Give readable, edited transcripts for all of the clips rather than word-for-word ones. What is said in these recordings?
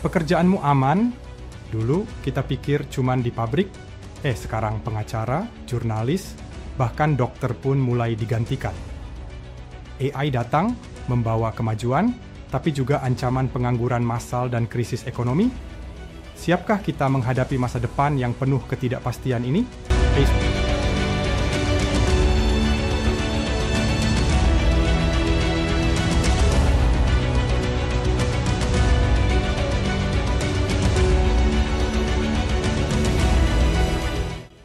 Pekerjaanmu aman? Dulu kita pikir cuman di pabrik, sekarang pengacara, jurnalis, bahkan dokter pun mulai digantikan. AI datang, membawa kemajuan, tapi juga ancaman pengangguran massal dan krisis ekonomi. Siapkah kita menghadapi masa depan yang penuh ketidakpastian ini?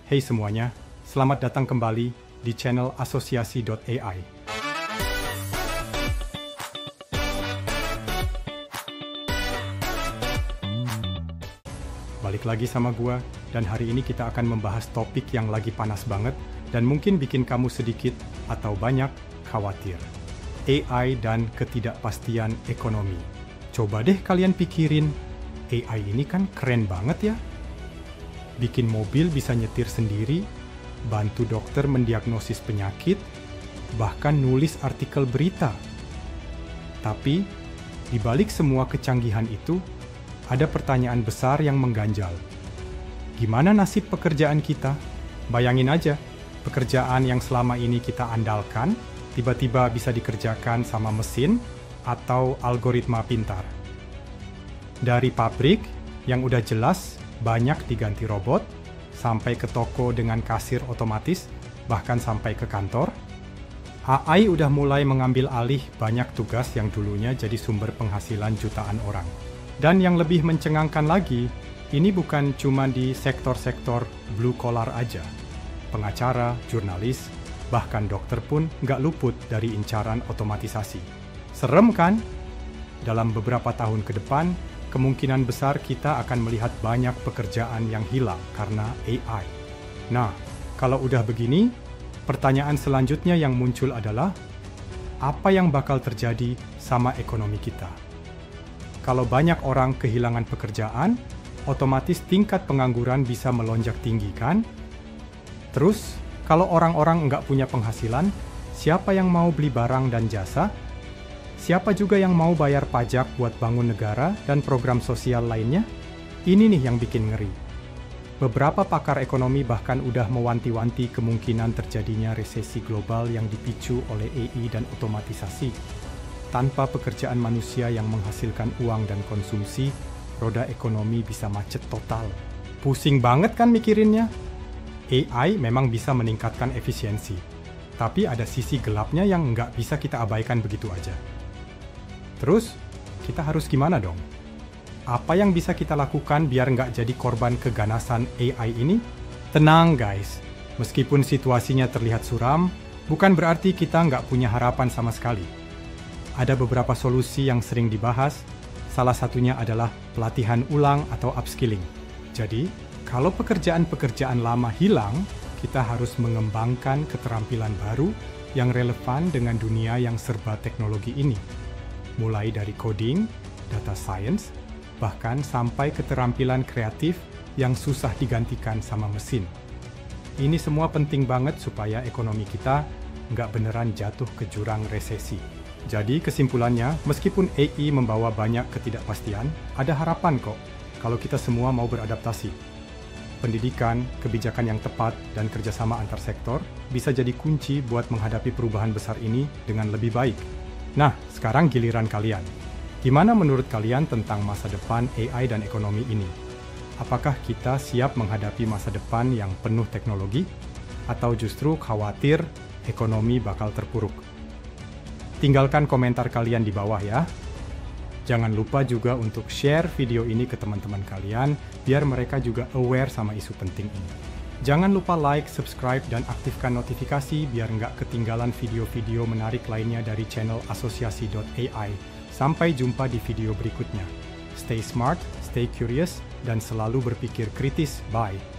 Hey semuanya, selamat datang kembali di channel Asosiasi.ai. Balik lagi sama gua, dan hari ini kita akan membahas topik yang lagi panas banget dan mungkin bikin kamu sedikit atau banyak khawatir. AI dan ketidakpastian ekonomi. Coba deh kalian pikirin, AI ini kan keren banget ya. Bikin mobil bisa nyetir sendiri, bantu dokter mendiagnosis penyakit, bahkan nulis artikel berita. Tapi, di balik semua kecanggihan itu, ada pertanyaan besar yang mengganjal. Gimana nasib pekerjaan kita? Bayangin aja, pekerjaan yang selama ini kita andalkan, tiba-tiba bisa dikerjakan sama mesin atau algoritma pintar. Dari pabrik yang udah jelas banyak diganti robot, sampai ke toko dengan kasir otomatis, bahkan sampai ke kantor. AI udah mulai mengambil alih banyak tugas yang dulunya jadi sumber penghasilan jutaan orang. Dan yang lebih mencengangkan lagi, ini bukan cuma di sektor-sektor blue collar aja. Pengacara, jurnalis, bahkan dokter pun nggak luput dari incaran otomatisasi. Serem kan? Dalam beberapa tahun ke depan, kemungkinan besar kita akan melihat banyak pekerjaan yang hilang karena AI. Nah, kalau udah begini, pertanyaan selanjutnya yang muncul adalah, apa yang bakal terjadi sama ekonomi kita? Kalau banyak orang kehilangan pekerjaan, otomatis tingkat pengangguran bisa melonjak tinggi kan? Terus, kalau orang-orang nggak punya penghasilan, siapa yang mau beli barang dan jasa? Siapa juga yang mau bayar pajak buat bangun negara dan program sosial lainnya? Ini nih yang bikin ngeri. Beberapa pakar ekonomi bahkan udah mewanti-wanti kemungkinan terjadinya resesi global yang dipicu oleh AI dan otomatisasi. Tanpa pekerjaan manusia yang menghasilkan uang dan konsumsi, roda ekonomi bisa macet total. Pusing banget kan mikirinnya? AI memang bisa meningkatkan efisiensi, tapi ada sisi gelapnya yang nggak bisa kita abaikan begitu aja. Terus, kita harus gimana dong? Apa yang bisa kita lakukan biar nggak jadi korban keganasan AI ini? Tenang guys, meskipun situasinya terlihat suram, bukan berarti kita nggak punya harapan sama sekali. Ada beberapa solusi yang sering dibahas, salah satunya adalah pelatihan ulang atau upskilling. Jadi, kalau pekerjaan-pekerjaan lama hilang, kita harus mengembangkan keterampilan baru yang relevan dengan dunia yang serba teknologi ini. Mulai dari coding, data science, bahkan sampai keterampilan kreatif yang susah digantikan sama mesin. Ini semua penting banget supaya ekonomi kita nggak beneran jatuh ke jurang resesi. Jadi kesimpulannya, meskipun AI membawa banyak ketidakpastian, ada harapan kok kalau kita semua mau beradaptasi. Pendidikan, kebijakan yang tepat, dan kerjasama antar sektor bisa jadi kunci buat menghadapi perubahan besar ini dengan lebih baik. Nah, sekarang giliran kalian. Gimana menurut kalian tentang masa depan AI dan ekonomi ini? Apakah kita siap menghadapi masa depan yang penuh teknologi? Atau justru khawatir ekonomi bakal terpuruk? Tinggalkan komentar kalian di bawah ya. Jangan lupa juga untuk share video ini ke teman-teman kalian, biar mereka juga aware sama isu penting ini. Jangan lupa like, subscribe, dan aktifkan notifikasi biar nggak ketinggalan video-video menarik lainnya dari channel Asosiasi.ai. Sampai jumpa di video berikutnya. Stay smart, stay curious, dan selalu berpikir kritis. Bye!